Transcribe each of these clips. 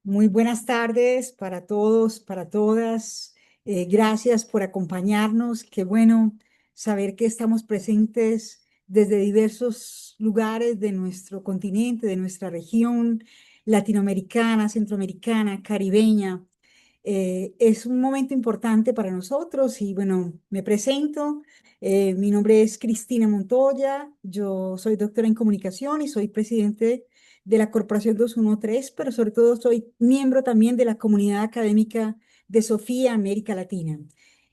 Muy buenas tardes para todos, para todas. Gracias por acompañarnos. Qué bueno saber que estamos presentes desde diversos lugares de nuestro continente, de nuestra región latinoamericana, centroamericana, caribeña. Es un momento importante para nosotros y bueno, me presento. Mi nombre es Cristina Montoya, yo soy doctora en comunicación y soy presidente de la Corporación 213, pero sobre todo soy miembro también de la comunidad académica de Sofía América Latina.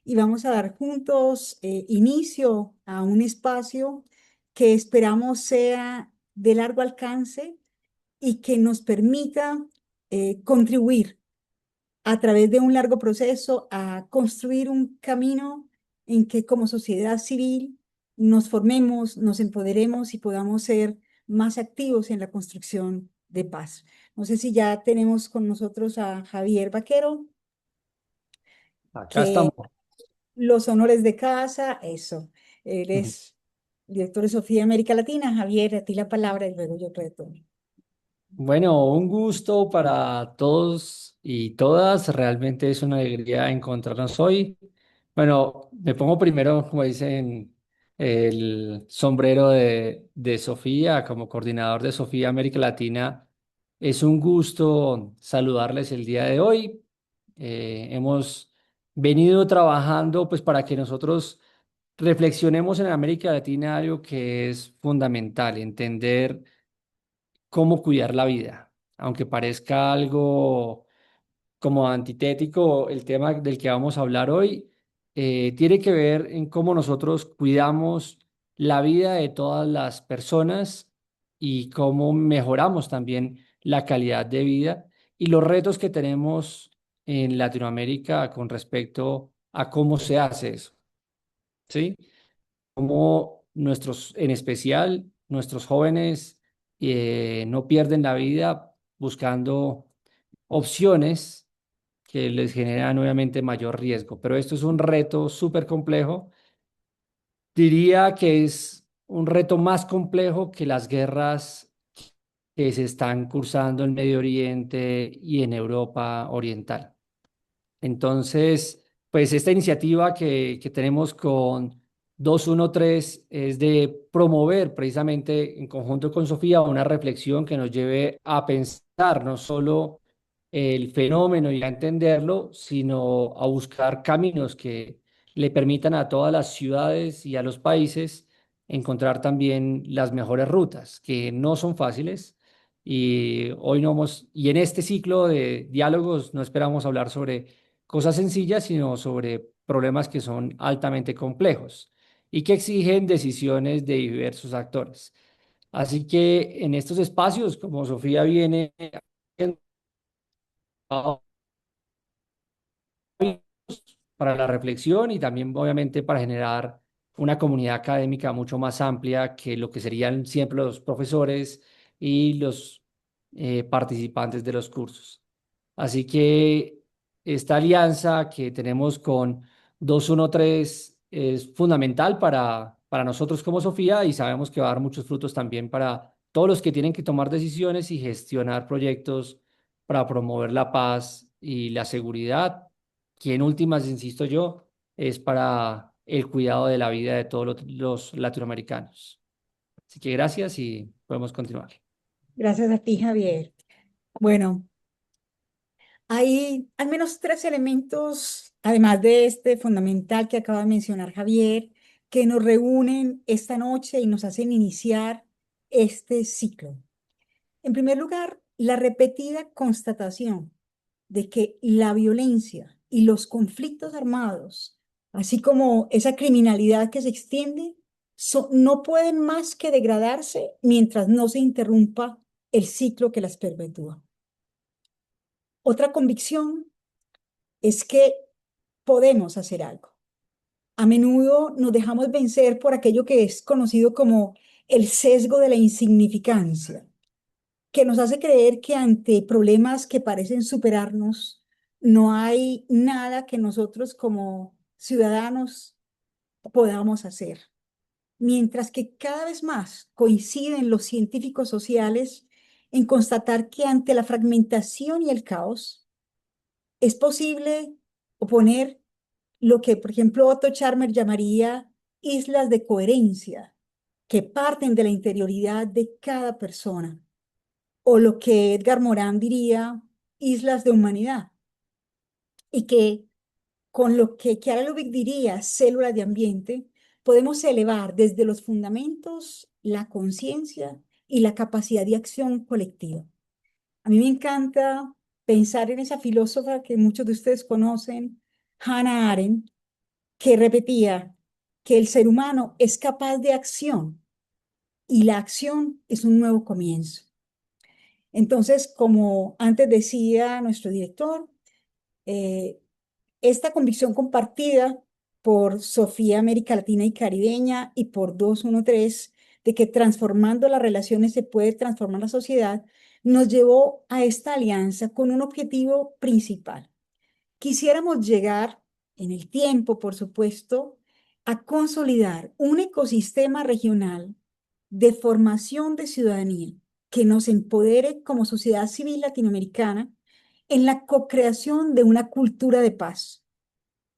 Y vamos a dar juntos inicio a un espacio que esperamos sea de largo alcance y que nos permita contribuir a través de un largo proceso a construir un camino en que como sociedad civil nos formemos, nos empoderemos y podamos ser más activos en la construcción de paz. No sé si ya tenemos con nosotros a Javier Vaquero, Acá que estamos. los honores de casa, eso. Él Ujú. es director de Sofía América Latina. Javier, a ti la palabra y luego yo retomo. Bueno, un gusto para todos y todas. Realmente es una alegría encontrarnos hoy. Bueno, me pongo primero, como dicen, el sombrero de Sofía como coordinador de Sofía América Latina. Es un gusto saludarles el día de hoy. Hemos venido trabajando pues para que nosotros reflexionemos en América Latina algo que es fundamental, entender cómo cuidar la vida. Aunque parezca algo como antitético, el tema del que vamos a hablar hoy tiene que ver en cómo nosotros cuidamos la vida de todas las personas y cómo mejoramos también la calidad de vida y los retos que tenemos en Latinoamérica con respecto a cómo se hace eso, ¿sí? Cómo nuestros, en especial nuestros jóvenes, no pierden la vida buscando opciones que les generan obviamente mayor riesgo. Pero esto es un reto súper complejo. Diría que es un reto más complejo que las guerras que se están cursando en Medio Oriente y en Europa Oriental. Entonces, pues esta iniciativa que tenemos con 213 es de promover precisamente en conjunto con Sofía una reflexión que nos lleve a pensar no solo el fenómeno y a entenderlo, sino a buscar caminos que le permitan a todas las ciudades y a los países encontrar también las mejores rutas, que no son fáciles. Y hoy no hemos, y en este ciclo de diálogos no esperamos hablar sobre cosas sencillas, sino sobre problemas que son altamente complejos y que exigen decisiones de diversos actores. Así que en estos espacios, como Sofía viene para la reflexión y también obviamente para generar una comunidad académica mucho más amplia que lo que serían siempre los profesores y los participantes de los cursos. Así que esta alianza que tenemos con 213 es fundamental para nosotros como Sofía y sabemos que va a dar muchos frutos también para todos los que tienen que tomar decisiones y gestionar proyectos para promover la paz y la seguridad, que en últimas, insisto yo, es para el cuidado de la vida de todos los latinoamericanos. Así que gracias y podemos continuar. Gracias a ti, Javier. Bueno, hay al menos tres elementos, además de este fundamental que acaba de mencionar Javier, que nos reúnen esta noche y nos hacen iniciar este ciclo. En primer lugar, la repetida constatación de que la violencia y los conflictos armados, así como esa criminalidad que se extiende, no pueden más que degradarse mientras no se interrumpa el ciclo que las perpetúa. Otra convicción es que podemos hacer algo. A menudo nos dejamos vencer por aquello que es conocido como el sesgo de la insignificancia, que nos hace creer que ante problemas que parecen superarnos, no hay nada que nosotros como ciudadanos podamos hacer. Mientras que cada vez más coinciden los científicos sociales en constatar que ante la fragmentación y el caos es posible oponer lo que, por ejemplo, Otto Scharmer llamaría islas de coherencia, que parten de la interioridad de cada persona, o lo que Edgar Morin diría islas de humanidad, y que con lo que Chiara Lubich diría células de ambiente, podemos elevar desde los fundamentos la conciencia y la capacidad de acción colectiva. A mí me encanta pensar en esa filósofa que muchos de ustedes conocen, Hannah Arendt, que repetía que el ser humano es capaz de acción y la acción es un nuevo comienzo. Entonces, como antes decía nuestro director, eh, esta convicción compartida por Sofía América Latina y Caribeña y por 213 de que transformando las relaciones se puede transformar la sociedad, nos llevó a esta alianza con un objetivo principal. Quisiéramos llegar en el tiempo, por supuesto, a consolidar un ecosistema regional de formación de ciudadanía que nos empodere como sociedad civil latinoamericana en la co-creación de una cultura de paz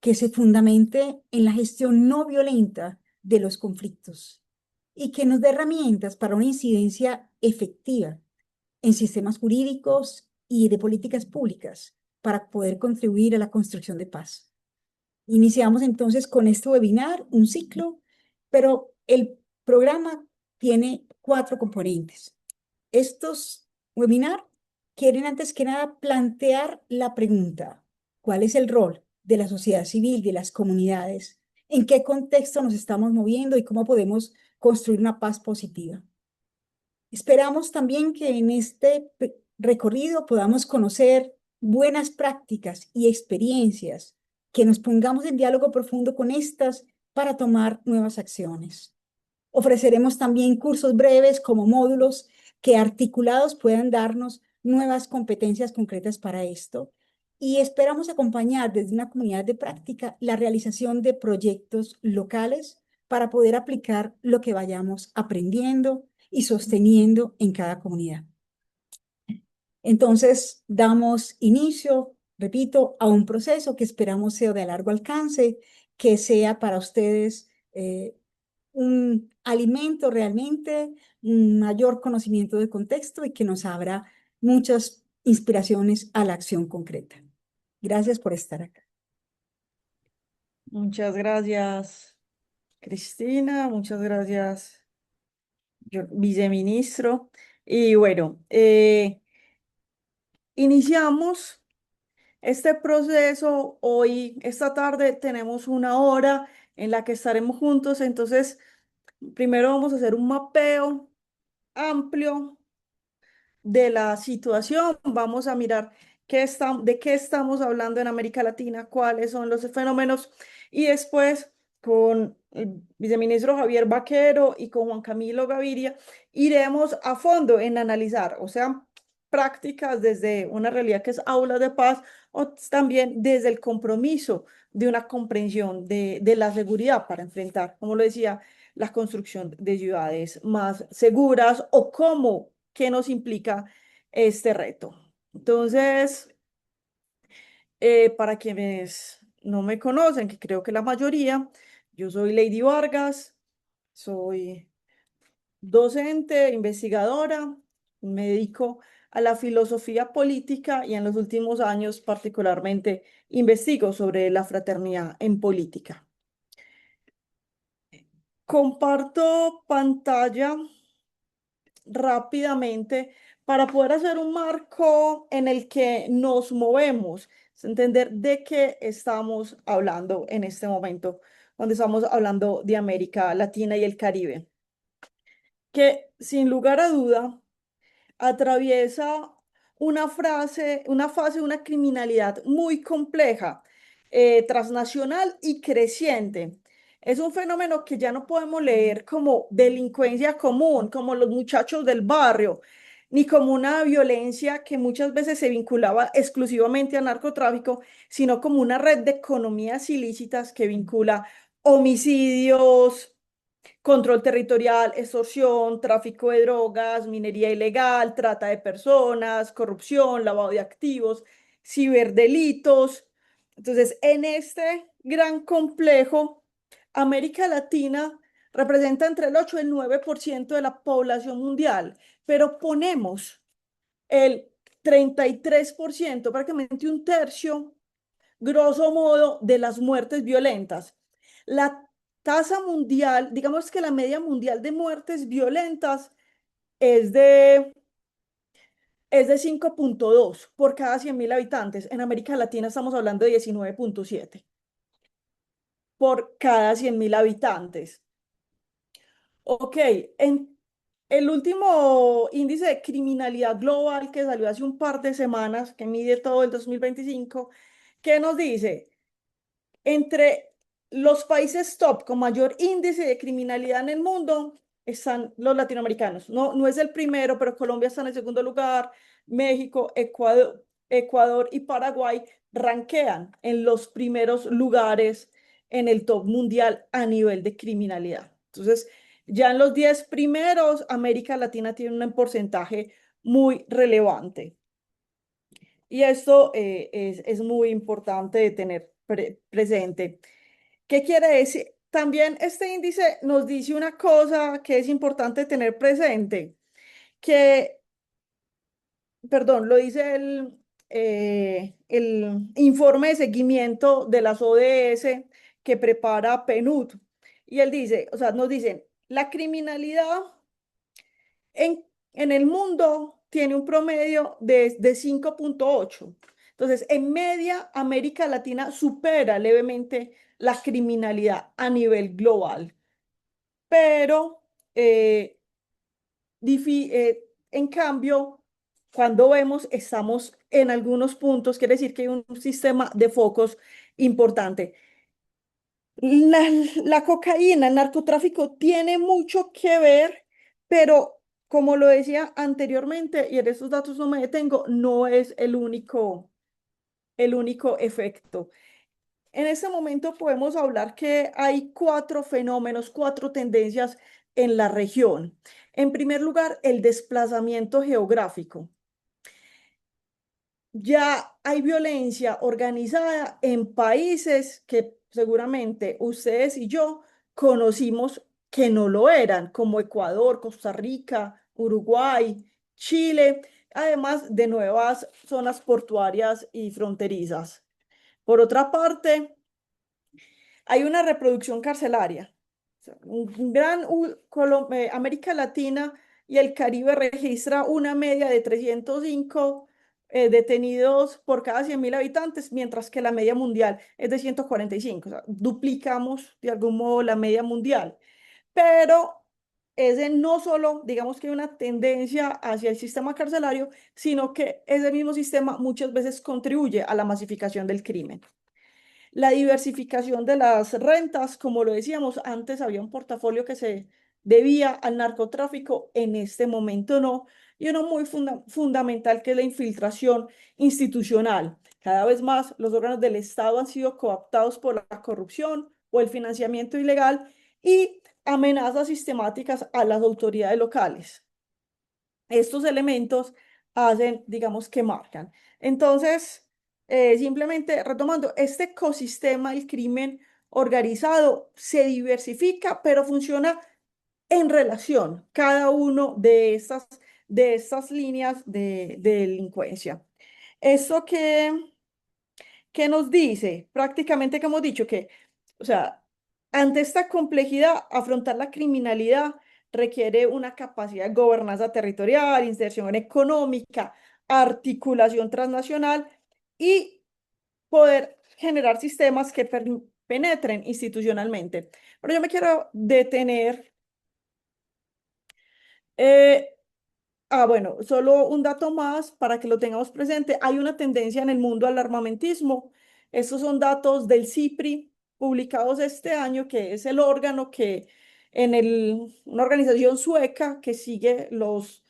que se fundamente en la gestión no violenta de los conflictos y que nos dé herramientas para una incidencia efectiva en sistemas jurídicos y de políticas públicas para poder contribuir a la construcción de paz. Iniciamos entonces con este webinar, un ciclo, pero el programa tiene 4 componentes. Estos webinars quieren antes que nada plantear la pregunta, ¿cuál es el rol de la sociedad civil, de las comunidades? ¿En qué contexto nos estamos moviendo y cómo podemos construir una paz positiva? Esperamos también que en este recorrido podamos conocer buenas prácticas y experiencias, que nos pongamos en diálogo profundo con estas para tomar nuevas acciones. Ofreceremos también cursos breves como módulos que articulados puedan darnos nuevas competencias concretas para esto. Y esperamos acompañar desde una comunidad de práctica la realización de proyectos locales para poder aplicar lo que vayamos aprendiendo y sosteniendo en cada comunidad. Entonces, damos inicio, repito, a un proceso que esperamos sea de largo alcance, que sea para ustedes un alimento realmente, un mayor conocimiento del contexto y que nos abra muchas inspiraciones a la acción concreta. Gracias por estar acá. Muchas gracias, Cristina. Muchas gracias, viceministro. Y bueno, iniciamos este proceso. Hoy, esta tarde, tenemos una hora en la que estaremos juntos. Entonces, primero vamos a hacer un mapeo amplio de la situación. Vamos a mirar de qué estamos hablando en América Latina, cuáles son los fenómenos, y después con el viceministro Javier Vaquero y con Juan Camilo Gaviria iremos a fondo en analizar, o sea, prácticas desde una realidad que es aulas de paz o también desde el compromiso de una comprensión de la seguridad para enfrentar, como lo decía, la construcción de ciudades más seguras o cómo, qué nos implica este reto. Entonces, para quienes no me conocen, que creo que la mayoría, yo soy Lady Vargas, soy docente, investigadora, me dedico a la filosofía política y en los últimos años particularmente investigo sobre la fraternidad en política. Comparto pantalla rápidamente para poder hacer un marco en el que nos movemos, es entender de qué estamos hablando en este momento, cuando estamos hablando de América Latina y el Caribe, que sin lugar a duda atraviesa una fase de una criminalidad muy compleja, transnacional y creciente. Es un fenómeno que ya no podemos leer como delincuencia común, como los muchachos del barrio, ni como una violencia que muchas veces se vinculaba exclusivamente al narcotráfico, sino como una red de economías ilícitas que vincula homicidios, control territorial, extorsión, tráfico de drogas, minería ilegal, trata de personas, corrupción, lavado de activos, ciberdelitos. Entonces, en este gran complejo, América Latina representa entre el 8 y el 9% de la población mundial, pero ponemos el 33%, prácticamente un tercio, grosso modo, de las muertes violentas. La tasa mundial, digamos que la media mundial de muertes violentas es de, es de 5,2 por cada 100.000 habitantes. En América Latina estamos hablando de 19,7 por cada 100.000 habitantes. Ok, en el último índice de criminalidad global que salió hace un par de semanas, que mide todo el 2025, ¿qué nos dice? Entre los países top con mayor índice de criminalidad en el mundo están los latinoamericanos. No, no es el primero, pero Colombia está en el segundo lugar. México, Ecuador y Paraguay ranquean en los primeros lugares en el top mundial a nivel de criminalidad. Entonces, ya en los 10 primeros, América Latina tiene un porcentaje muy relevante. Y esto es muy importante de tener presente. ¿Qué quiere decir? También este índice nos dice una cosa que es importante tener presente, que, perdón, lo dice el informe de seguimiento de las ODS que prepara PNUD. Y él dice, o sea, nos dicen, la criminalidad en el mundo tiene un promedio de 5,8. Entonces, en media, América Latina supera levemente la criminalidad a nivel global, pero en cambio, cuando vemos, estamos en algunos puntos, quiere decir que hay un sistema de focos importante. La, la cocaína, el narcotráfico tiene mucho que ver, pero como lo decía anteriormente, y en esos datos no me detengo, no es el único efecto. En este momento podemos hablar que hay cuatro fenómenos, cuatro tendencias en la región. En primer lugar, el desplazamiento geográfico. Ya hay violencia organizada en países que seguramente ustedes y yo conocimos que no lo eran, como Ecuador, Costa Rica, Uruguay, Chile, además de nuevas zonas portuarias y fronterizas. Por otra parte, hay una reproducción carcelaria. O sea, América Latina y el Caribe registra una media de 305 detenidos por cada 100.000 habitantes, mientras que la media mundial es de 145. O sea, duplicamos de algún modo la media mundial. Pero ese no solo, digamos que hay una tendencia hacia el sistema carcelario, sino que ese mismo sistema muchas veces contribuye a la masificación del crimen. La diversificación de las rentas, como lo decíamos, antes había un portafolio que se debía al narcotráfico, en este momento no, y uno muy fundamental que es la infiltración institucional. Cada vez más los órganos del Estado han sido cooptados por la corrupción o el financiamiento ilegal y amenazas sistemáticas a las autoridades locales. Estos elementos hacen, digamos, que marcan. Entonces, simplemente retomando, este ecosistema del crimen organizado se diversifica, pero funciona en relación cada uno de estas líneas de delincuencia. Eso que nos dice, prácticamente que hemos dicho que, o sea, ante esta complejidad, afrontar la criminalidad requiere una capacidad de gobernanza territorial, inserción económica, articulación transnacional y poder generar sistemas que penetren institucionalmente. Pero yo me quiero detener. eh, bueno, solo un dato más para que lo tengamos presente. Hay una tendencia en el mundo al armamentismo. Estos son datos del CIPRI publicados este año, que es el órgano que una organización sueca que sigue los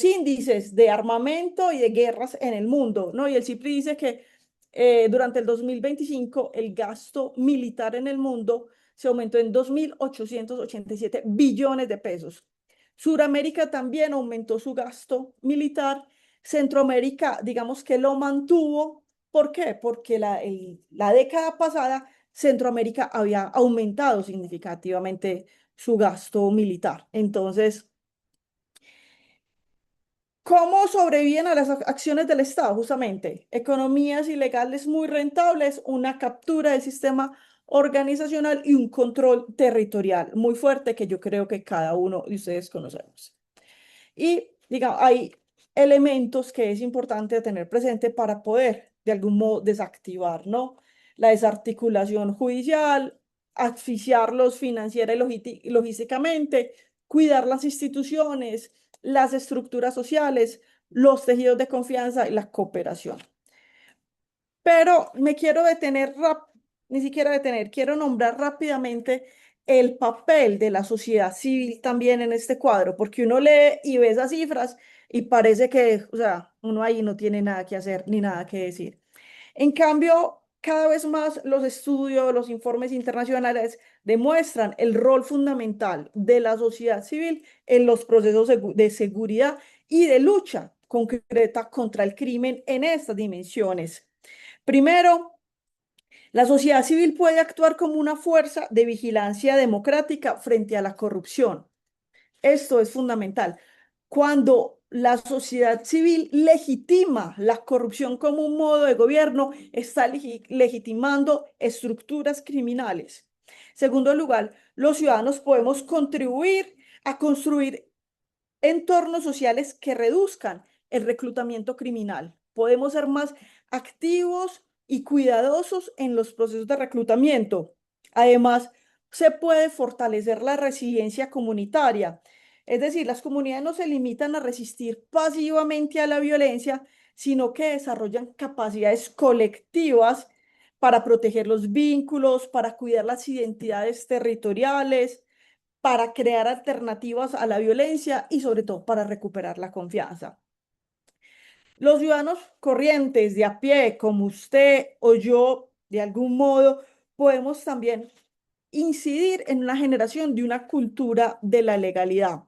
índices de armamento y de guerras en el mundo, ¿no? Y el CIPRI dice que durante el 2025 el gasto militar en el mundo se aumentó en 2.887 billones de pesos. Suramérica también aumentó su gasto militar. Centroamérica, digamos que lo mantuvo. ¿Por qué? Porque la década pasada Centroamérica había aumentado significativamente su gasto militar. Entonces, ¿cómo sobreviven a las acciones del Estado? Justamente, economías ilegales muy rentables, una captura del sistema organizacional y un control territorial muy fuerte que yo creo que cada uno de ustedes conocemos. Y, digamos, hay elementos que es importante tener presente para poder, de algún modo, desactivar, ¿no? La desarticulación judicial, asfixiarlos financiera y logísticamente, cuidar las instituciones, las estructuras sociales, los tejidos de confianza y la cooperación. Pero me quiero detener, ni siquiera detener, quiero nombrar rápidamente el papel de la sociedad civil también en este cuadro, porque uno lee y ve esas cifras y parece que, o sea, uno ahí no tiene nada que hacer ni nada que decir. En cambio, cada vez más los estudios, los informes internacionales demuestran el rol fundamental de la sociedad civil en los procesos de seguridad y de lucha concreta contra el crimen en estas dimensiones. Primero, la sociedad civil puede actuar como una fuerza de vigilancia democrática frente a la corrupción. Esto es fundamental. Cuando la sociedad civil legitima la corrupción como un modo de gobierno, está legitimando estructuras criminales. Segundo lugar, los ciudadanos podemos contribuir a construir entornos sociales que reduzcan el reclutamiento criminal. Podemos ser más activos y cuidadosos en los procesos de reclutamiento. Además, se puede fortalecer la resiliencia comunitaria. Es decir, las comunidades no se limitan a resistir pasivamente a la violencia, sino que desarrollan capacidades colectivas para proteger los vínculos, para cuidar las identidades territoriales, para crear alternativas a la violencia y sobre todo para recuperar la confianza. Los ciudadanos corrientes de a pie, como usted o yo, de algún modo, podemos también incidir en la generación de una cultura de la legalidad.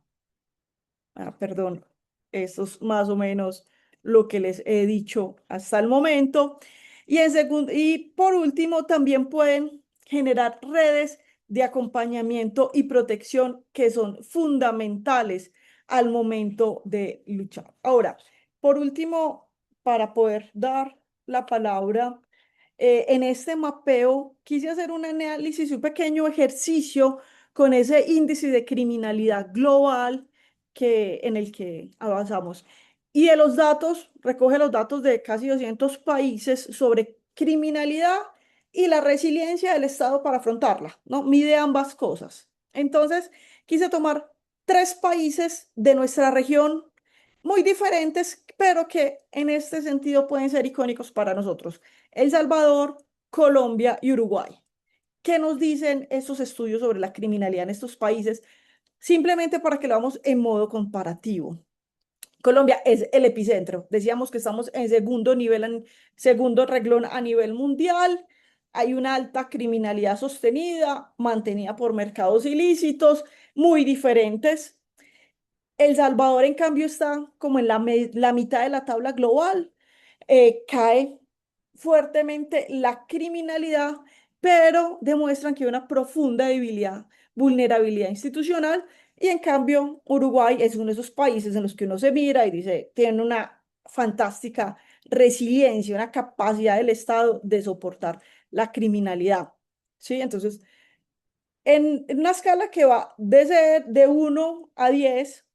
Perdón, eso es más o menos lo que les he dicho hasta el momento. Y por último, también pueden generar redes de acompañamiento y protección que son fundamentales al momento de luchar. Ahora, por último, para poder dar la palabra, en este mapeo quise hacer un análisis, un pequeño ejercicio con ese índice de criminalidad global en el que avanzamos. Y de los datos, recoge los datos de casi 200 países sobre criminalidad y la resiliencia del Estado para afrontarla, ¿no? Mide ambas cosas. Entonces, quise tomar tres países de nuestra región muy diferentes, pero que en este sentido pueden ser icónicos para nosotros. El Salvador, Colombia y Uruguay. ¿Qué nos dicen estos estudios sobre la criminalidad en estos países? Simplemente para que lo hagamos en modo comparativo. Colombia es el epicentro. Decíamos que estamos en segundo nivel, en segundo renglón a nivel mundial. Hay una alta criminalidad sostenida, mantenida por mercados ilícitos, muy diferentes. El Salvador, en cambio, está como en la mitad de la tabla global. Cae fuertemente la criminalidad, pero demuestran que hay una profunda debilidad, vulnerabilidad institucional, y en cambio Uruguay es uno de esos países en los que uno se mira y dice, tiene una fantástica resiliencia, una capacidad del Estado de soportar la criminalidad. ¿Sí? Entonces, en una escala que va de 1 a 10,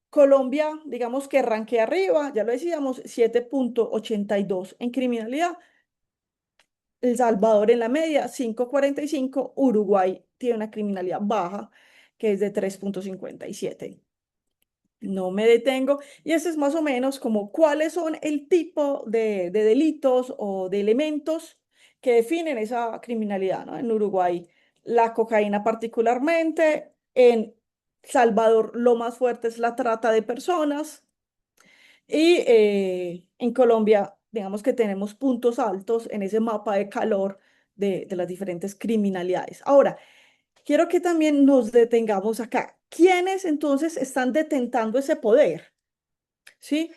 Colombia, digamos que ranquea arriba, ya lo decíamos, 7.82 en criminalidad. El Salvador en la media, 5.45. Uruguay tiene una criminalidad baja, que es de 3.57. No me detengo. Y ese es más o menos como cuáles son el tipo de delitos o de elementos que definen esa criminalidad, ¿no? En Uruguay, la cocaína particularmente. En Salvador, lo más fuerte es la trata de personas. Y en Colombia, digamos que tenemos puntos altos en ese mapa de calor de las diferentes criminalidades. Ahora, quiero que también nos detengamos acá. ¿Quiénes entonces están detentando ese poder? ¿Sí?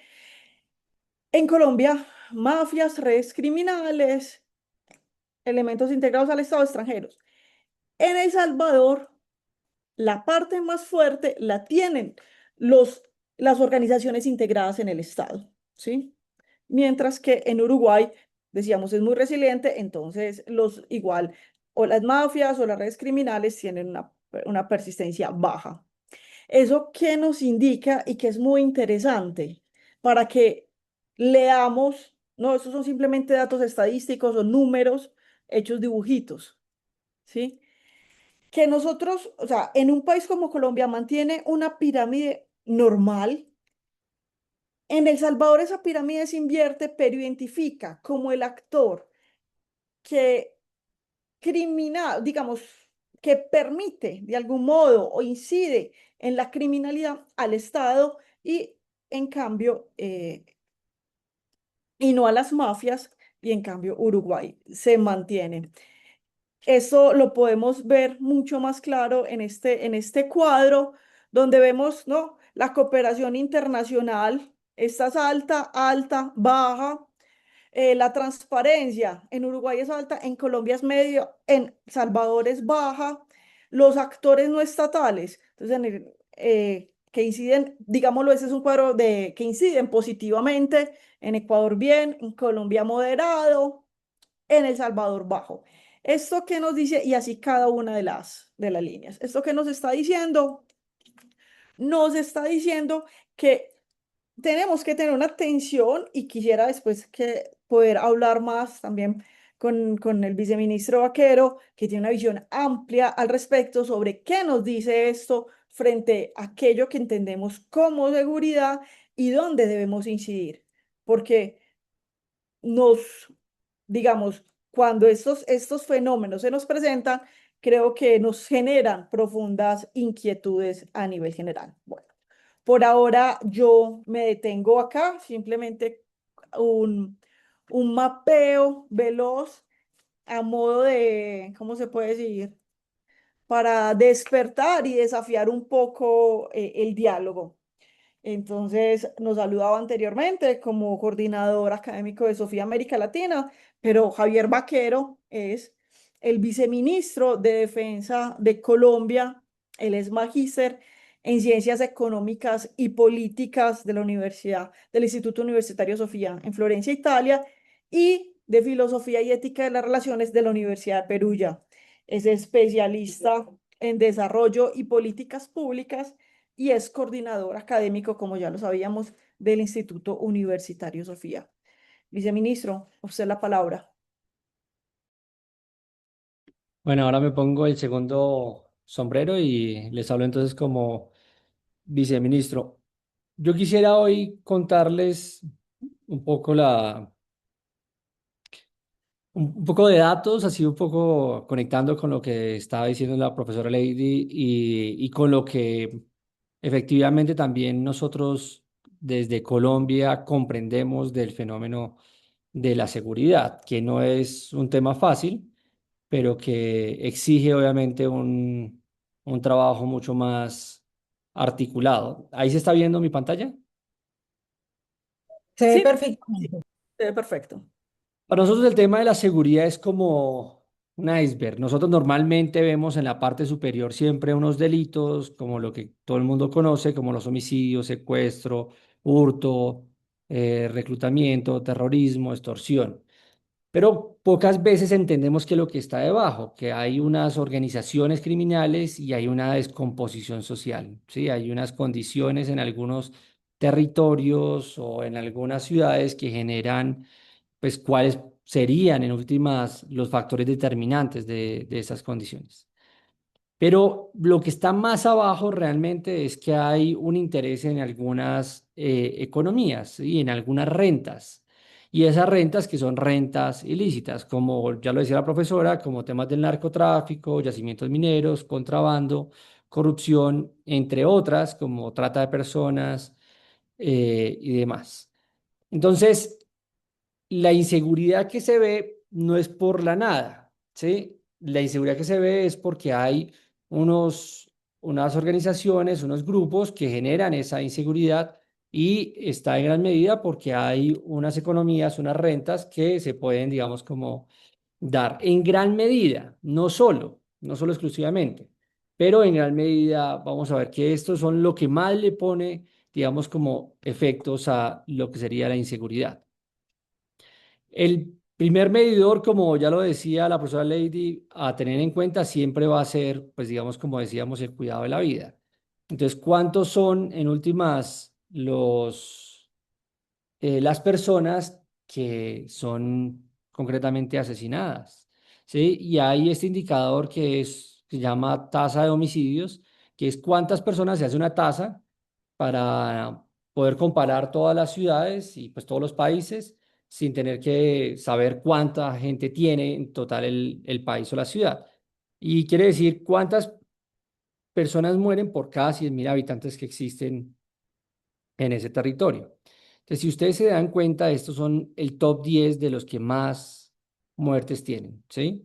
En Colombia, mafias, redes criminales, elementos integrados al Estado extranjeros. En El Salvador, la parte más fuerte la tienen los, las organizaciones integradas en el Estado, ¿sí? Mientras que en Uruguay, decíamos, es muy resiliente, entonces los igual, o las mafias o las redes criminales tienen una persistencia baja. ¿Eso qué nos indica y que es muy interesante para que leamos? No, esos son simplemente datos estadísticos o números hechos dibujitos, ¿sí? Que nosotros, o sea, en un país como Colombia mantiene una pirámide normal. En El Salvador esa pirámide se invierte, pero identifica como el actor que criminal, digamos, que permite de algún modo o incide en la criminalidad al Estado y en cambio, y no a las mafias, y en cambio Uruguay se mantiene. Eso lo podemos ver mucho más claro en este cuadro, donde vemos, ¿no? La cooperación internacional, esta es alta, alta, baja. La transparencia en Uruguay es alta, en Colombia es medio, en Salvador es baja. Los actores no estatales, entonces, que inciden, digámoslo, ese es un cuadro de que inciden positivamente, en Ecuador bien, en Colombia moderado, en El Salvador bajo. ¿Esto qué nos dice? Y así cada una de las líneas. ¿Esto qué nos está diciendo? Nos está diciendo que tenemos que tener una atención y quisiera después que poder hablar más también con el viceministro Vaquero, que tiene una visión amplia al respecto sobre qué nos dice esto frente a aquello que entendemos como seguridad y dónde debemos incidir. Porque nos, digamos, cuando estos fenómenos se nos presentan, creo que nos generan profundas inquietudes a nivel general. Bueno, por ahora yo me detengo acá, simplemente un, un mapeo veloz a modo de, ¿cómo se puede decir? Para despertar y desafiar un poco el diálogo. Entonces, nos saludaba anteriormente como coordinador académico de Sofía América Latina, pero Javier Vaquero es el viceministro de Defensa de Colombia. Él es magíster en Ciencias Económicas y Políticas de la Universidad, del Instituto Universitario Sofía en Florencia, Italia, y de Filosofía y Ética de las Relaciones de la Universidad de Perugia. Es especialista en desarrollo y políticas públicas y es coordinador académico, como ya lo sabíamos, del Instituto Universitario Sofía. Viceministro, a usted la palabra. Bueno, ahora me pongo el segundo sombrero y les hablo entonces como viceministro. Yo quisiera hoy contarles un poco un poco de datos, así un poco conectando con lo que estaba diciendo la profesora Lady y con lo que efectivamente también nosotros desde Colombia comprendemos del fenómeno de la seguridad, que no es un tema fácil, pero que exige obviamente un trabajo mucho más articulado. ¿Ahí se está viendo mi pantalla? Se ve Sí, sí, perfectamente. perfecto. Para nosotros el tema de la seguridad es como un iceberg. Nosotros normalmente vemos en la parte superior siempre unos delitos, como lo que todo el mundo conoce, como los homicidios, secuestro, hurto, reclutamiento, terrorismo, extorsión. Pero pocas veces entendemos que lo que está debajo, que hay unas organizaciones criminales y hay una descomposición social, ¿sí? Hay unas condiciones en algunos territorios o en algunas ciudades que generan, pues, cuáles serían en últimas los factores determinantes de esas condiciones. Pero lo que está más abajo realmente es que hay un interés en algunas economías y en algunas rentas. Y esas rentas que son rentas ilícitas, como ya lo decía la profesora, como temas del narcotráfico, yacimientos mineros, contrabando, corrupción, entre otras, como trata de personas y demás. Entonces, la inseguridad que se ve no es por la nada, ¿sí? La inseguridad que se ve es porque hay unos, unas organizaciones, unos grupos que generan esa inseguridad y está en gran medida porque hay unas economías, unas rentas que se pueden, digamos, como dar en gran medida, no solo exclusivamente, pero en gran medida vamos a ver que estos son lo que más le pone, digamos, como efectos a lo que sería la inseguridad. El primer medidor, como ya lo decía la profesora Lady, a tener en cuenta siempre va a ser, pues digamos, como decíamos, el cuidado de la vida. Entonces, ¿cuántos son en últimas las personas que son concretamente asesinadas? ¿Sí? Y hay este indicador que se llama tasa de homicidios, que es cuántas personas se hace una tasa para poder comparar todas las ciudades y pues todos los países sin tener que saber cuánta gente tiene en total el país o la ciudad. Y quiere decir cuántas personas mueren por cada 100.000 habitantes que existen en ese territorio. Entonces, si ustedes se dan cuenta, estos son el top 10 de los que más muertes tienen, ¿sí?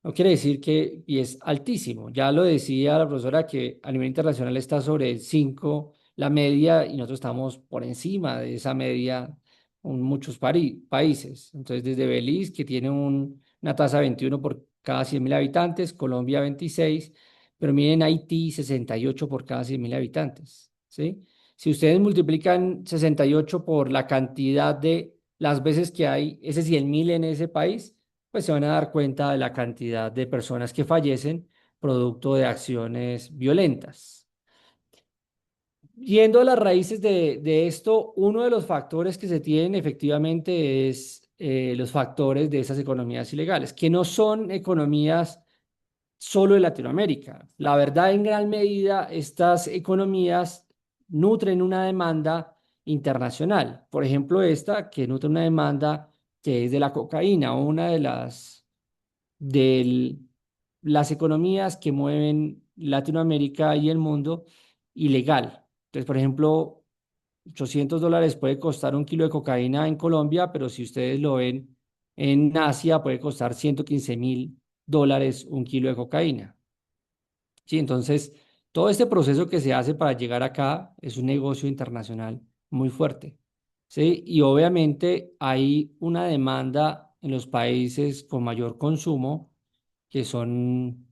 No quiere decir que, y es altísimo, ya lo decía la profesora que a nivel internacional está sobre el 5 la media y nosotros estamos por encima de esa media en muchos países. Entonces, desde Belice, que tiene una tasa de 21 por cada 100.000 habitantes, Colombia 26, pero miren Haití 68 por cada 100.000 habitantes, ¿sí? Si ustedes multiplican 68 por la cantidad de las veces que hay ese 100.000 en ese país, pues se van a dar cuenta de la cantidad de personas que fallecen producto de acciones violentas. Yendo a las raíces de esto, uno de los factores que se tienen efectivamente es los factores de esas economías ilegales, que no son economías solo de Latinoamérica. La verdad, en gran medida, estas economías nutren una demanda internacional. Por ejemplo, esta que nutre una demanda que es de la cocaína, una de las economías que mueven Latinoamérica y el mundo ilegal. Entonces, por ejemplo, $800 puede costar un kilo de cocaína en Colombia, pero si ustedes lo ven en Asia, puede costar $115.000 un kilo de cocaína. Sí, entonces, todo este proceso que se hace para llegar acá es un negocio internacional muy fuerte. Sí, y obviamente hay una demanda en los países con mayor consumo, que son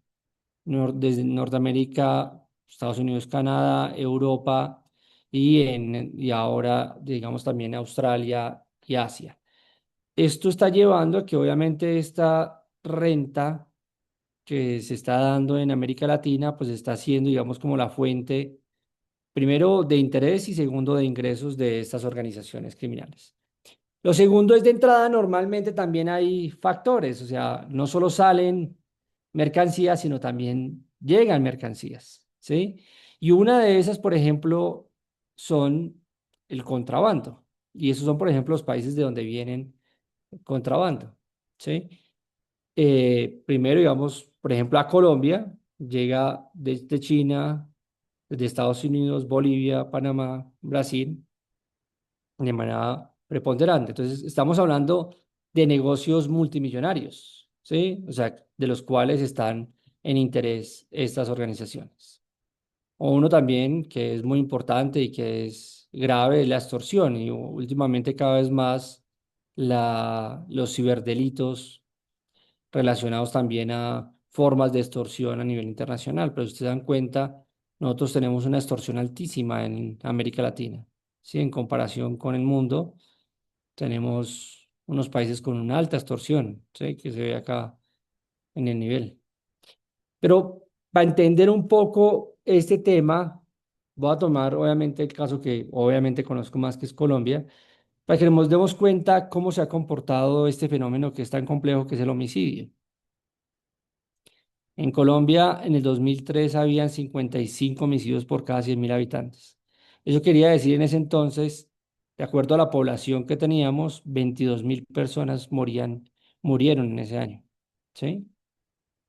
desde Norteamérica, Estados Unidos, Canadá, Europa y ahora, digamos, también Australia y Asia. Esto está llevando a que obviamente esta renta que se está dando en América Latina, pues está siendo, digamos, como la fuente, primero, de interés y segundo, de ingresos de estas organizaciones criminales. Lo segundo es de entrada, normalmente también hay factores, o sea, no solo salen mercancías, sino también llegan mercancías, ¿sí? Y una de esas, por ejemplo, son el contrabando. Y esos son, por ejemplo, los países de donde vienen el contrabando, ¿sí? Primero, digamos, por ejemplo, a Colombia, llega desde China, desde Estados Unidos, Bolivia, Panamá, Brasil, de manera preponderante. Entonces, estamos hablando de negocios multimillonarios, ¿sí? O sea, de los cuales están en interés estas organizaciones. O uno también que es muy importante y que es grave es la extorsión y últimamente cada vez más los ciberdelitos relacionados también a formas de extorsión a nivel internacional. Pero si ustedes se dan cuenta, nosotros tenemos una extorsión altísima en América Latina, ¿sí? En comparación con el mundo, tenemos unos países con una alta extorsión, ¿sí? Que se ve acá en el nivel. Pero para entender un poco este tema, voy a tomar obviamente el caso que obviamente conozco más, que es Colombia, para que nos demos cuenta cómo se ha comportado este fenómeno que es tan complejo, que es el homicidio. En Colombia, en el 2003 habían 55 homicidios por cada 100.000 habitantes. Eso quería decir en ese entonces, de acuerdo a la población que teníamos, 22.000 personas murieron en ese año, ¿sí?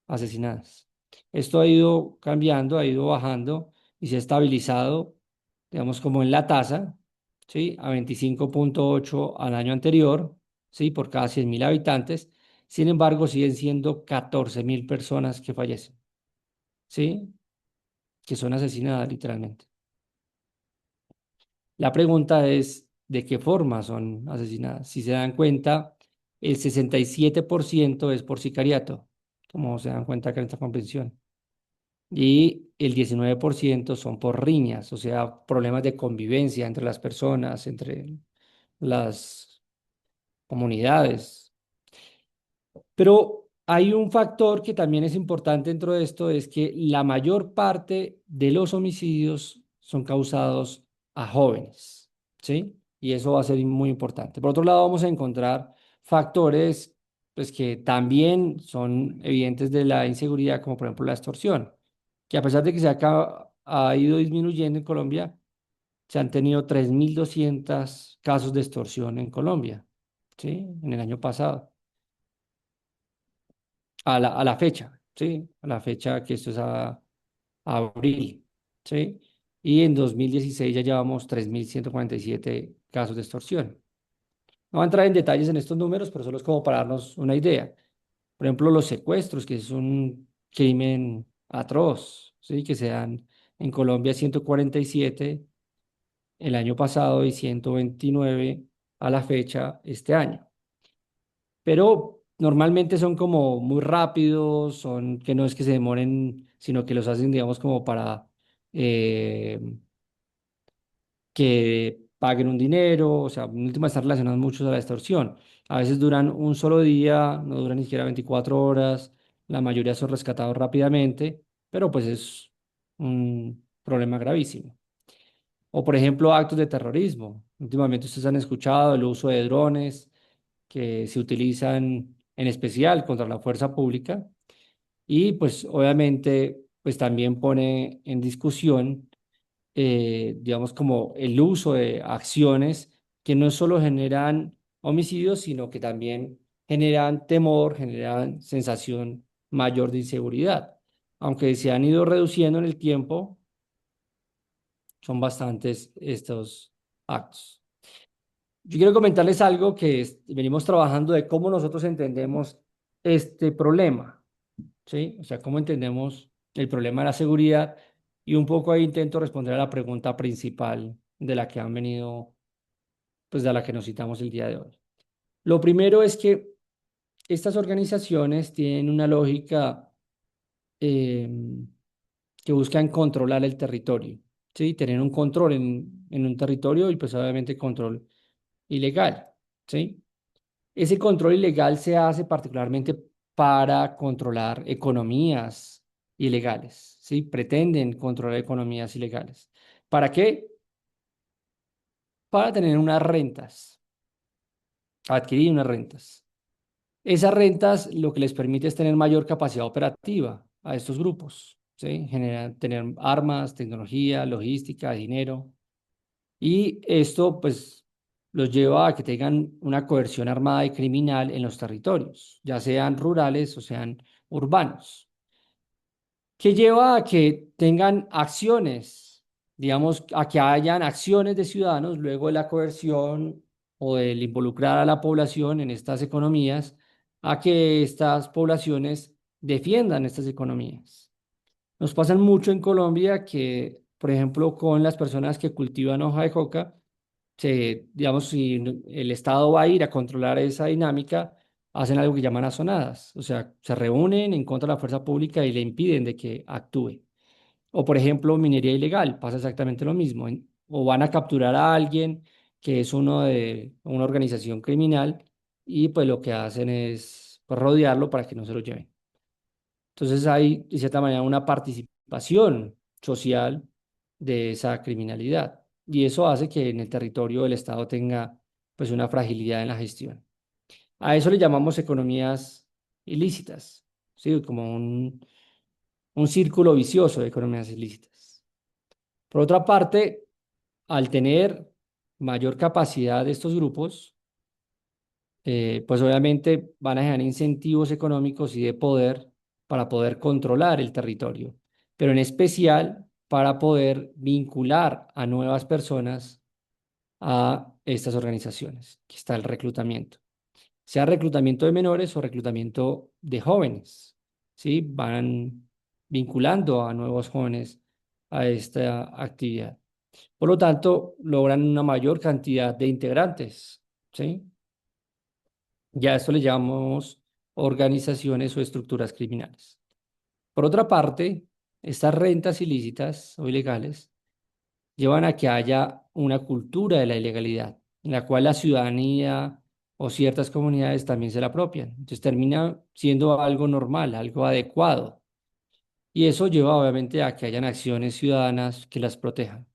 Asesinadas. Esto ha ido cambiando, ha ido bajando y se ha estabilizado, digamos, como en la tasa, ¿sí? A 25,8 al año anterior, ¿sí? Por cada 100.000 habitantes. Sin embargo, siguen siendo 14.000 personas que fallecen, ¿sí? Que son asesinadas literalmente. La pregunta es, ¿de qué forma son asesinadas? Si se dan cuenta, el 67% es por sicariato, como se dan cuenta acá en esta comprensión. Y el 19% son por riñas, o sea, problemas de convivencia entre las personas, entre las comunidades. Pero hay un factor que también es importante dentro de esto, es que la mayor parte de los homicidios son causados a jóvenes, ¿sí? Y eso va a ser muy importante. Por otro lado, vamos a encontrar factores pues, que también son evidentes de la inseguridad, como por ejemplo la extorsión, que a pesar de que ha ido disminuyendo en Colombia, se han tenido 3.200 casos de extorsión en Colombia, ¿sí? En el año pasado a la fecha, ¿sí? A la fecha que esto es a abril, ¿sí? Y en 2016 ya llevamos 3.147 casos de extorsión. No voy a entrar en detalles en estos números, pero solo es como para darnos una idea. Por ejemplo, los secuestros, que es un crimen atroz, ¿sí? Que se dan en Colombia 147 el año pasado y 129 a la fecha este año. Pero normalmente son como muy rápidos, son que no es que se demoren, sino que los hacen, digamos, como para eh, que paguen un dinero, o sea, en última están relacionados mucho a la extorsión. A veces duran un solo día, no duran ni siquiera 24 horas, la mayoría son rescatados rápidamente, pero pues es un problema gravísimo. O por ejemplo, actos de terrorismo. Últimamente ustedes han escuchado el uso de drones que se utilizan en especial contra la fuerza pública y pues obviamente pues también pone en discusión digamos como el uso de acciones que no solo generan homicidios sino que también generan temor, generan sensación mayor de inseguridad. Aunque se han ido reduciendo en el tiempo, son bastantes estos actos. Yo quiero comentarles algo que venimos trabajando de cómo nosotros entendemos este problema, ¿sí? O sea, cómo entendemos el problema de la seguridad y un poco ahí intento responder a la pregunta principal de la que han venido, pues de la que nos citamos el día de hoy. Lo primero es que estas organizaciones tienen una lógica eh, que buscan controlar el territorio, ¿sí? Tener un control en un territorio y pues obviamente control ilegal, ¿sí? Ese control ilegal se hace particularmente para controlar economías ilegales, ¿sí? Pretenden controlar economías ilegales. ¿Para qué? Para tener unas rentas, adquirir unas rentas. Esas rentas lo que les permite es tener mayor capacidad operativa a estos grupos, ¿sí? Generan tener armas, tecnología, logística, dinero. Y esto, pues, los lleva a que tengan una coerción armada y criminal en los territorios, ya sean rurales o sean urbanos, que lleva a que tengan acciones, digamos, a que hayan acciones de ciudadanos luego de la coerción o del involucrar a la población en estas economías, a que estas poblaciones defiendan estas economías. Nos pasan mucho en Colombia que, por ejemplo, con las personas que cultivan hoja de coca, digamos, si el Estado va a ir a controlar esa dinámica, hacen algo que llaman azonadas, o sea, se reúnen en contra de la fuerza pública y le impiden de que actúe. O, por ejemplo, minería ilegal, pasa exactamente lo mismo, o van a capturar a alguien que es uno de una organización criminal y pues lo que hacen es pues, rodearlo para que no se lo lleven. Entonces hay, de cierta manera, una participación social de esa criminalidad. Y eso hace que en el territorio el Estado tenga pues una fragilidad en la gestión. A eso le llamamos economías ilícitas, ¿sí? Como un círculo vicioso de economías ilícitas. Por otra parte, al tener mayor capacidad de estos grupos, pues obviamente van a generar incentivos económicos y de poder para poder controlar el territorio, pero en especial para poder vincular a nuevas personas a estas organizaciones, que está el reclutamiento. sea reclutamiento de menores o reclutamiento de jóvenes, ¿sí? Van vinculando a nuevos jóvenes a esta actividad. Por lo tanto, logran una mayor cantidad de integrantes, ¿sí? Ya a esto le llamamos organizaciones o estructuras criminales. Por otra parte, estas rentas ilícitas o ilegales llevan a que haya una cultura de la ilegalidad, en la cual la ciudadanía o ciertas comunidades también se la apropian. Entonces termina siendo algo normal, algo adecuado. Y eso lleva obviamente a que hayan acciones ciudadanas que las protejan.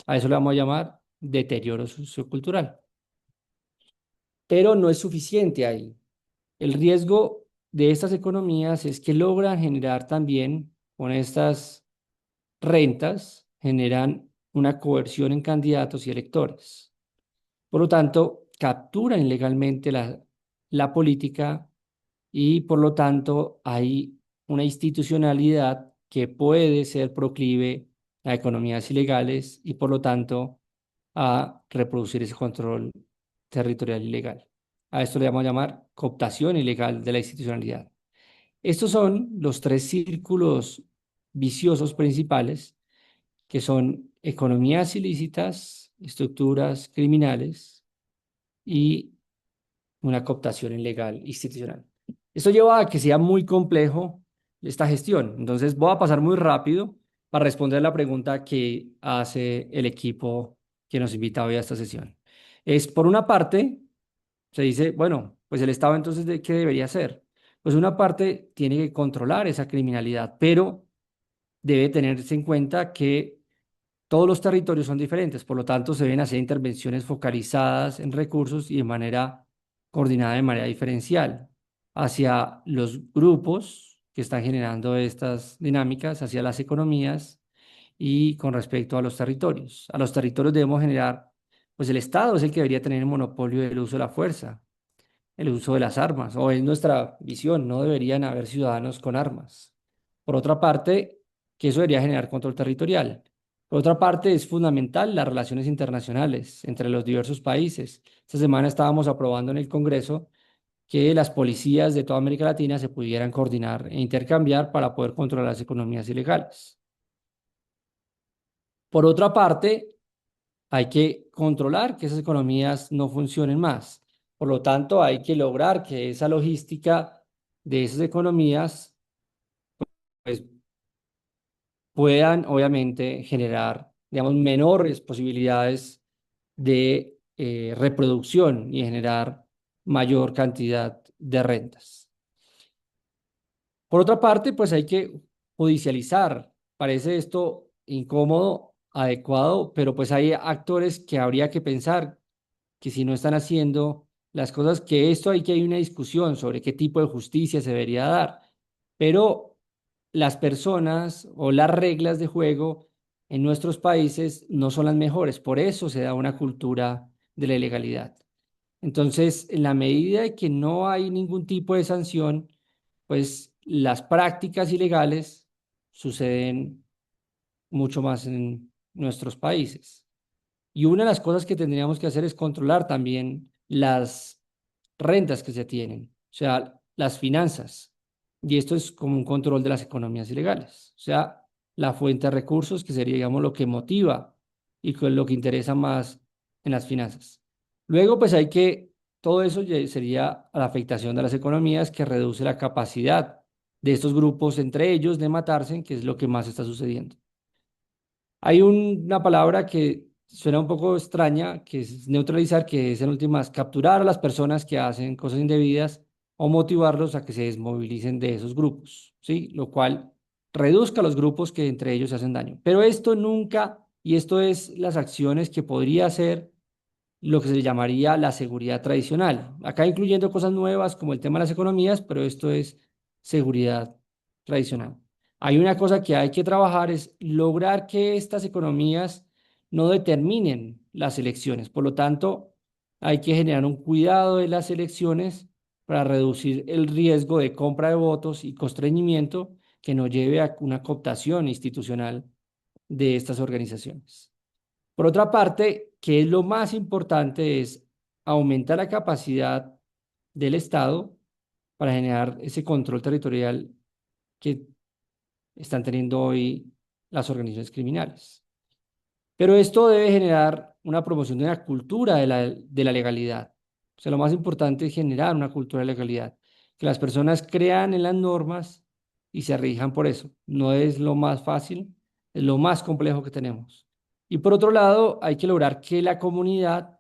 A eso le vamos a llamar deterioro sociocultural. Pero no es suficiente ahí. El riesgo de estas economías es que logran generar también, con estas rentas, generan una coerción en candidatos y electores. Por lo tanto, capturan ilegalmente la política y por lo tanto hay una institucionalidad que puede ser proclive a economías ilegales y por lo tanto a reproducir ese control territorial ilegal. A esto le vamos a llamar cooptación ilegal de la institucionalidad. Estos son los tres círculos viciosos principales, que son economías ilícitas, estructuras criminales y una cooptación ilegal institucional. Esto lleva a que sea muy complejo esta gestión. Entonces voy a pasar muy rápido para responder la pregunta que hace el equipo que nos invita hoy a esta sesión. Es, por una parte, se dice, bueno, pues el Estado entonces, ¿qué debería hacer? Pues una parte tiene que controlar esa criminalidad, pero debe tenerse en cuenta que todos los territorios son diferentes, por lo tanto se deben hacer intervenciones focalizadas en recursos y de manera coordinada, de manera diferencial, hacia los grupos que están generando estas dinámicas, hacia las economías y con respecto a los territorios. A los territorios debemos generar, pues el Estado es el que debería tener el monopolio del uso de la fuerza, el uso de las armas, o es nuestra visión, no deberían haber ciudadanos con armas. Por otra parte, que eso debería generar control territorial. Por otra parte, es fundamental las relaciones internacionales entre los diversos países. Esta semana estábamos aprobando en el Congreso que las policías de toda América Latina se pudieran coordinar e intercambiar para poder controlar las economías ilegales. Por otra parte, hay que controlar que esas economías no funcionen más. Por lo tanto, hay que lograr que esa logística de esas economías pues, puedan, obviamente, generar, digamos, menores posibilidades de reproducción y generar mayor cantidad de rentas. Por otra parte, pues hay que judicializar. Parece esto incómodo, adecuado, pero pues hay actores que habría que pensar que si no están haciendo las cosas, que esto hay que hay una discusión sobre qué tipo de justicia se debería dar, pero las personas o las reglas de juego en nuestros países no son las mejores, por eso se da una cultura de la ilegalidad. Entonces, en la medida de que no hay ningún tipo de sanción, pues las prácticas ilegales suceden mucho más en nuestros países. Y una de las cosas que tendríamos que hacer es controlar también las rentas que se tienen, o sea, las finanzas. Y esto es como un control de las economías ilegales, o sea, la fuente de recursos, que sería, digamos, lo que motiva y lo que interesa más en las finanzas. Luego, pues hay que, todo eso ya sería a la afectación de las economías, que reduce la capacidad de estos grupos entre ellos de matarse, que es lo que más está sucediendo. Hay una palabra que suena un poco extraña, que es neutralizar, que es en últimas capturar a las personas que hacen cosas indebidas o motivarlos a que se desmovilicen de esos grupos, ¿sí? Lo cual reduzca los grupos que entre ellos se hacen daño. Pero esto nunca, y esto es las acciones que podría hacer lo que se le llamaría la seguridad tradicional. Acá incluyendo cosas nuevas como el tema de las economías, pero esto es seguridad tradicional. Hay una cosa que hay que trabajar, es lograr que estas economías no determinen las elecciones. Por lo tanto, hay que generar un cuidado de las elecciones para reducir el riesgo de compra de votos y constreñimiento que nos lleve a una cooptación institucional de estas organizaciones. Por otra parte, que es lo más importante, es aumentar la capacidad del Estado para generar ese control territorial que están teniendo hoy las organizaciones criminales. Pero esto debe generar una promoción de una cultura de la legalidad. O sea, lo más importante es generar una cultura de legalidad, que las personas crean en las normas y se rijan por eso. No es lo más fácil, es lo más complejo que tenemos. Y por otro lado, hay que lograr que la comunidad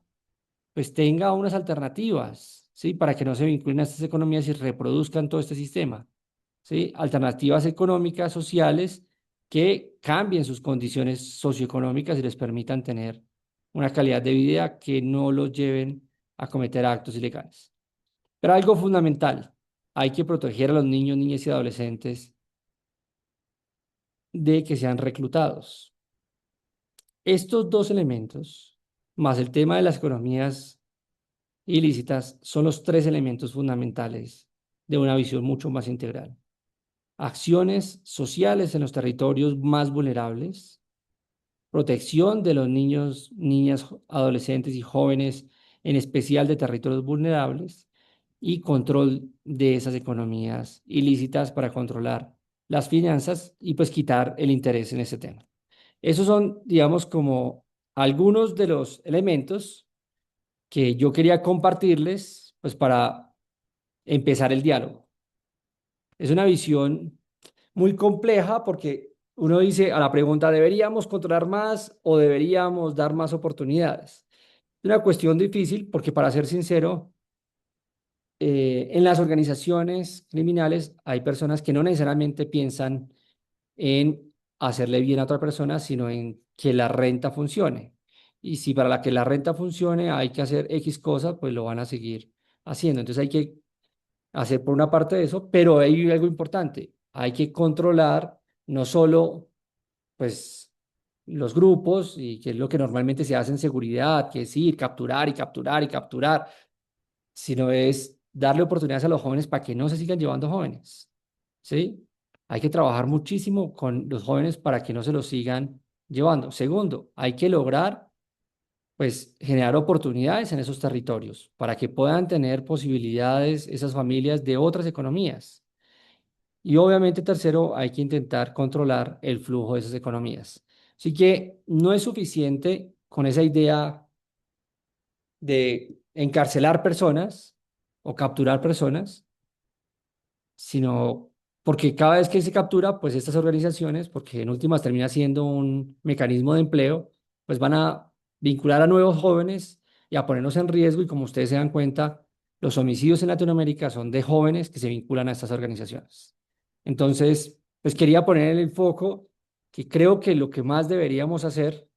pues tenga unas alternativas, ¿sí? Para que no se vinculen a estas economías y reproduzcan todo este sistema, ¿sí? Alternativas económicas, sociales, que cambien sus condiciones socioeconómicas y les permitan tener una calidad de vida que no los lleven a cometer actos ilegales. Pero algo fundamental, hay que proteger a los niños, niñas y adolescentes de que sean reclutados. Estos dos elementos, más el tema de las economías ilícitas, son los tres elementos fundamentales de una visión mucho más integral. Acciones sociales en los territorios más vulnerables, protección de los niños, niñas, adolescentes y jóvenes, en especial de territorios vulnerables, y control de esas economías ilícitas para controlar las finanzas y pues quitar el interés en ese tema. Esos son, digamos, como algunos de los elementos que yo quería compartirles, pues para empezar el diálogo. Es una visión muy compleja porque uno dice a la pregunta, ¿deberíamos controlar más o deberíamos dar más oportunidades? Es una cuestión difícil porque, para ser sincero, en las organizaciones criminales hay personas que no necesariamente piensan en hacerle bien a otra persona, sino en que la renta funcione. Y si para la que la renta funcione hay que hacer X cosa, pues lo van a seguir haciendo. Entonces hay que hacer por una parte eso, pero hay algo importante, hay que controlar no solo pues los grupos, y que es lo que normalmente se hace en seguridad, que es ir, capturar y capturar y capturar, sino es darle oportunidades a los jóvenes para que no se sigan llevando jóvenes, ¿sí? Hay que trabajar muchísimo con los jóvenes para que no se los sigan llevando. Segundo, hay que lograr pues generar oportunidades en esos territorios para que puedan tener posibilidades esas familias de otras economías. Y obviamente, tercero, hay que intentar controlar el flujo de esas economías. Así que no es suficiente con esa idea de encarcelar personas o capturar personas, sino porque cada vez que se captura, pues estas organizaciones, porque en últimas termina siendo un mecanismo de empleo, pues van a vincular a nuevos jóvenes y a ponernos en riesgo. Y como ustedes se dan cuenta, los homicidios en Latinoamérica son de jóvenes que se vinculan a estas organizaciones. Entonces, pues quería poner el foco que creo que lo que más deberíamos hacer,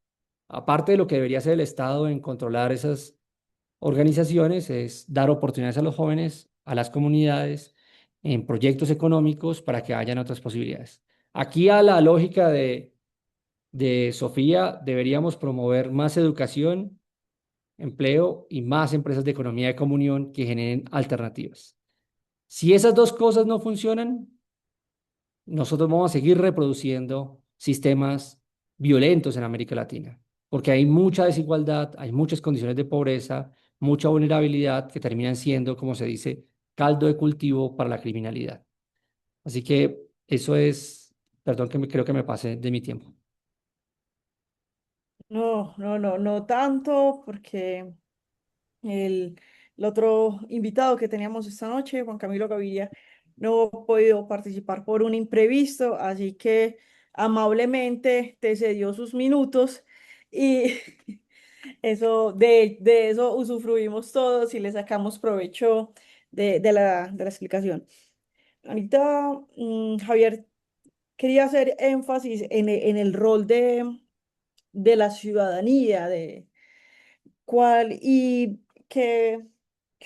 aparte de lo que debería hacer el Estado en controlar esas organizaciones, es dar oportunidades a los jóvenes, a las comunidades, en proyectos económicos para que hayan otras posibilidades. Aquí, a la lógica de Sofía, deberíamos promover más educación, empleo y más empresas de economía de comunión que generen alternativas. Si esas dos cosas no funcionan, nosotros vamos a seguir reproduciendo sistemas violentos en América Latina, porque hay mucha desigualdad, hay muchas condiciones de pobreza, mucha vulnerabilidad que terminan siendo, como se dice, caldo de cultivo para la criminalidad. Así que eso es, perdón que creo que me pasé de mi tiempo. No, no, no, no tanto, porque el, el otro invitado que teníamos esta noche, Juan Camilo Gaviria, no ha podido participar por un imprevisto, así que amablemente te cedió sus minutos y eso, de eso usufruimos todos y le sacamos provecho de la explicación. Ahorita, Javier, quería hacer énfasis en el rol de la ciudadanía, de cuál y qué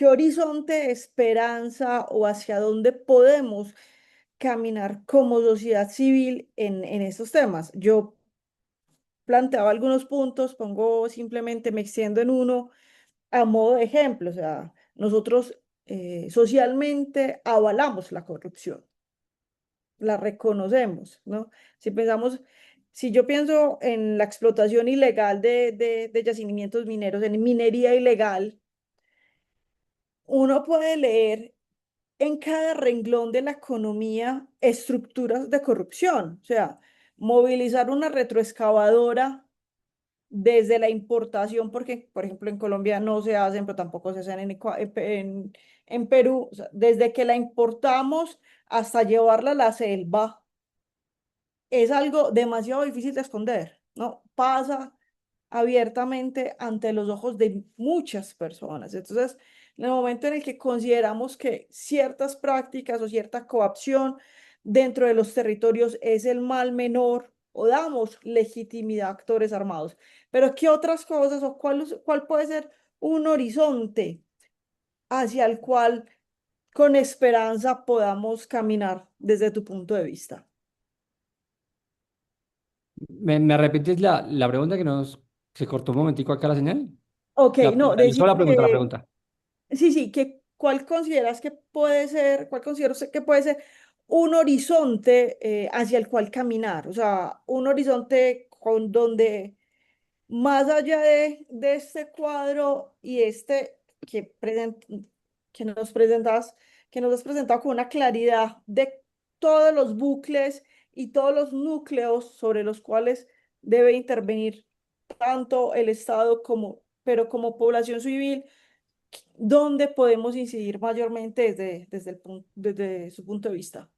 horizonte de esperanza o hacia dónde podemos caminar como sociedad civil en estos temas. Yo planteaba algunos puntos, pongo simplemente, me extiendo en uno a modo de ejemplo. O sea, nosotros socialmente avalamos la corrupción, la reconocemos, ¿no? Si pensamos, si yo pienso en la explotación ilegal de yacimientos mineros, en minería ilegal, uno puede leer en cada renglón de la economía estructuras de corrupción, o sea, movilizar una retroexcavadora desde la importación, porque, por ejemplo, en Colombia no se hacen, pero tampoco se hacen en Perú, o sea, desde que la importamos hasta llevarla a la selva, es algo demasiado difícil de esconder, ¿no? Pasa abiertamente ante los ojos de muchas personas. Entonces, en el momento en el que consideramos que ciertas prácticas o cierta coacción dentro de los territorios es el mal menor o damos legitimidad a actores armados, pero ¿qué otras cosas o cuál puede ser un horizonte hacia el cual con esperanza podamos caminar desde tu punto de vista? ¿Me repites la pregunta que nos se cortó un momentico acá la señal? Ok, no, Solo decía la pregunta, la que pregunta. sí, sí, ¿cuál consideras que puede ser, cuál considero usted que puede ser un horizonte hacia el cual caminar? O sea, un horizonte con donde más allá de este cuadro y este que nos presentas, que nos has presentado con una claridad de todos los bucles y todos los núcleos sobre los cuales debe intervenir tanto el Estado como, pero como población civil, ¿dónde podemos incidir mayormente desde su punto de vista?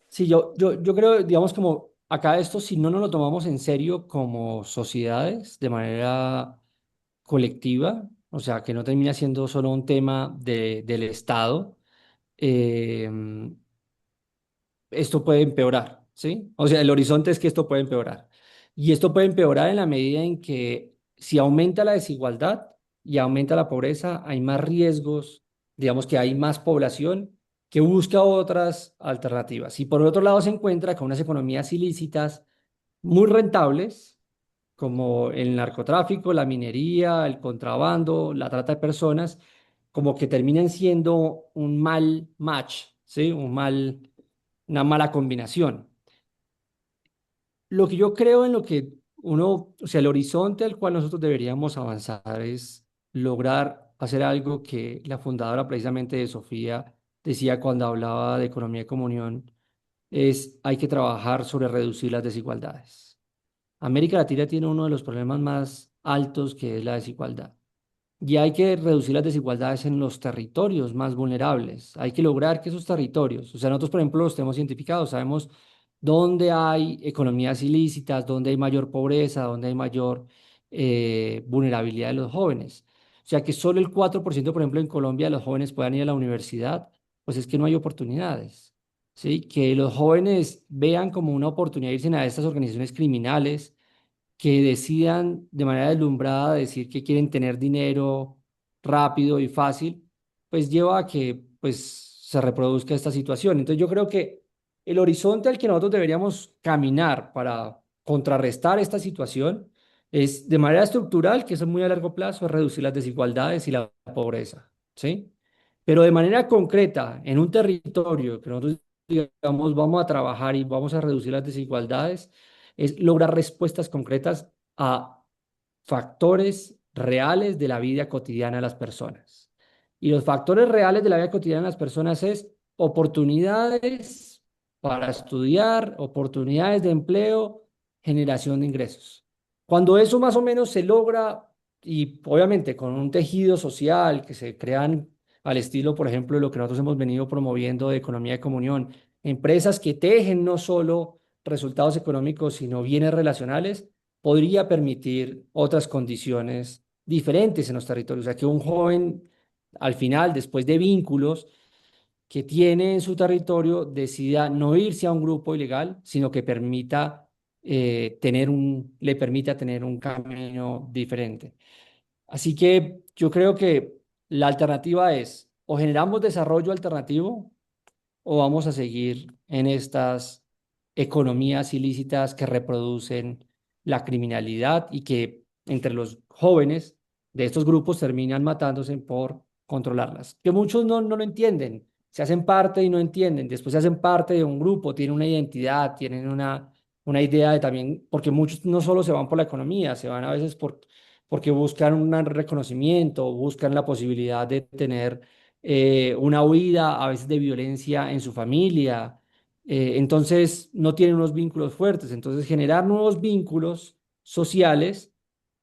Sí, yo creo, digamos, como acá esto, si no nos lo tomamos en serio como sociedades, de manera colectiva, o sea, que no termina siendo solo un tema del Estado, eh, esto puede empeorar, ¿sí? O sea, el horizonte es que esto puede empeorar. Y esto puede empeorar en la medida en que si aumenta la desigualdad y aumenta la pobreza, hay más riesgos, digamos que hay más población que busca otras alternativas. Y por otro lado se encuentra con unas economías ilícitas muy rentables, como el narcotráfico, la minería, el contrabando, la trata de personas, como que terminan siendo un mal match, ¿sí? Una mala combinación. Lo que yo creo en lo que uno, o sea, el horizonte al cual nosotros deberíamos avanzar es lograr hacer algo que la fundadora precisamente de Sofía decía cuando hablaba de economía de comunión, es hay que trabajar sobre reducir las desigualdades. América Latina tiene uno de los problemas más altos que es la desigualdad. Y hay que reducir las desigualdades en los territorios más vulnerables. Hay que lograr que esos territorios, o sea, nosotros, por ejemplo, los tenemos identificados, sabemos dónde hay economías ilícitas, dónde hay mayor pobreza, dónde hay mayor vulnerabilidad de los jóvenes. O sea, que solo el 4%, por ejemplo, en Colombia, de los jóvenes puedan ir a la universidad, pues es que no hay oportunidades. ¿Sí? Que los jóvenes vean como una oportunidad irse a estas organizaciones criminales que decidan de manera deslumbrada decir que quieren tener dinero rápido y fácil, pues lleva a que pues se reproduzca esta situación. Entonces yo creo que el horizonte al que nosotros deberíamos caminar para contrarrestar esta situación es de manera estructural, que eso es muy a largo plazo, es reducir las desigualdades y la pobreza, ¿sí? Pero de manera concreta, en un territorio que nosotros digamos vamos a trabajar y vamos a reducir las desigualdades, es lograr respuestas concretas a factores reales de la vida cotidiana de las personas. Y los factores reales de la vida cotidiana de las personas es oportunidades para estudiar, oportunidades de empleo, generación de ingresos. Cuando eso más o menos se logra, y obviamente con un tejido social que se crean al estilo, por ejemplo, de lo que nosotros hemos venido promoviendo de economía de comunión, empresas que tejen no solo resultados económicos, sino bienes relacionales, podría permitir otras condiciones diferentes en los territorios. O sea, que un joven, al final, después de vínculos que tiene en su territorio, decida no irse a un grupo ilegal, sino que permita le permita tener un camino diferente. Así que yo creo que la alternativa es o generamos desarrollo alternativo o vamos a seguir en estas economías ilícitas que reproducen la criminalidad y que entre los jóvenes de estos grupos terminan matándose por controlarlas. Que muchos no lo entienden, se hacen parte y no entienden, después se hacen parte de un grupo, tienen una identidad, tienen una idea de también, porque muchos no solo se van por la economía, se van a veces porque buscan un reconocimiento, buscan la posibilidad de tener una huida a veces de violencia en su familia. Entonces no tienen unos vínculos fuertes. Entonces generar nuevos vínculos sociales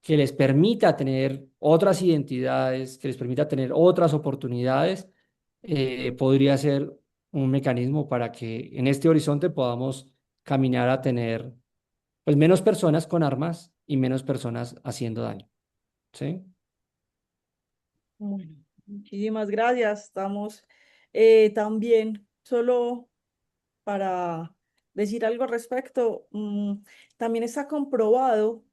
que les permita tener otras identidades, que les permita tener otras oportunidades, podría ser un mecanismo para que en este horizonte podamos caminar a tener pues menos personas con armas y menos personas haciendo daño. ¿Sí? Bueno, muchísimas gracias. Estamos también, solo para decir algo al respecto, también está comprobado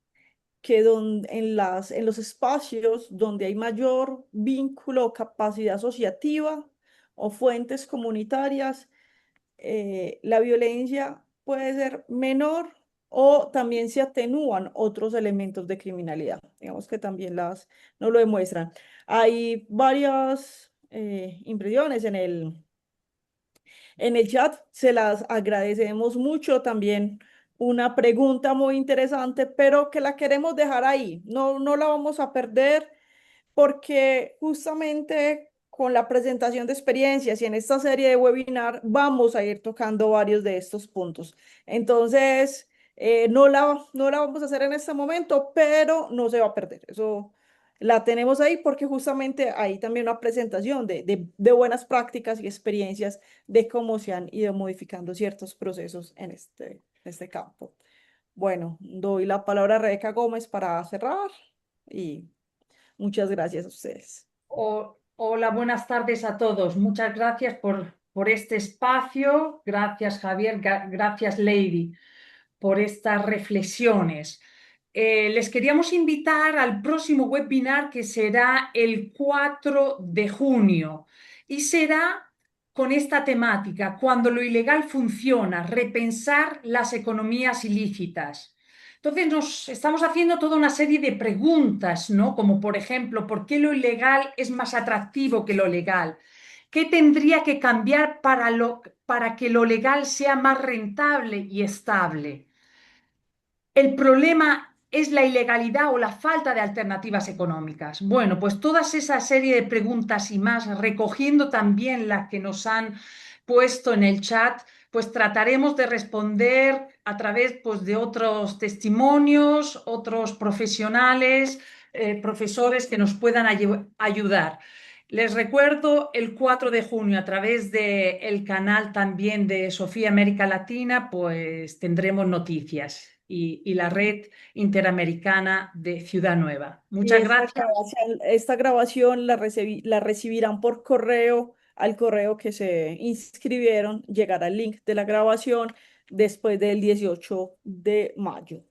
que en los espacios donde hay mayor vínculo o capacidad asociativa o fuentes comunitarias, la violencia puede ser menor o también se atenúan otros elementos de criminalidad. Digamos que también nos lo demuestran. Hay varias impresiones en el chat, se las agradecemos mucho. También una pregunta muy interesante, pero que la queremos dejar ahí. No la vamos a perder porque justamente con la presentación de experiencias y en esta serie de webinar vamos a ir tocando varios de estos puntos. Entonces, no la vamos a hacer en este momento, pero no se va a perder. Eso la tenemos ahí porque justamente hay también una presentación de buenas prácticas y experiencias de cómo se han ido modificando ciertos procesos en este campo. Bueno, doy la palabra a Rebeca Gómez para cerrar y muchas gracias a ustedes. Hola, buenas tardes a todos. Muchas gracias por este espacio. Gracias, Javier. Gracias, Lady, por estas reflexiones. Les queríamos invitar al próximo webinar que será el 4 de junio y será con esta temática: cuando lo ilegal funciona, repensar las economías ilícitas. Entonces nos estamos haciendo toda una serie de preguntas, ¿no? Como por ejemplo, ¿por qué lo ilegal es más atractivo que lo legal? ¿Qué tendría que cambiar para que lo legal sea más rentable y estable? ¿El problema es la ilegalidad o la falta de alternativas económicas? Bueno, pues toda esa serie de preguntas y más, recogiendo también las que nos han puesto en el chat, pues trataremos de responder a través, pues, de otros testimonios, otros profesionales, profesores que nos puedan ayudar. Les recuerdo el 4 de junio a través del canal también de Sofía América Latina, pues tendremos noticias y la red interamericana de Ciudad Nueva. Y Muchas gracias. esta grabación la recibirán por correo al correo que se inscribieron. Llegará el link de la grabación después del 18 de mayo.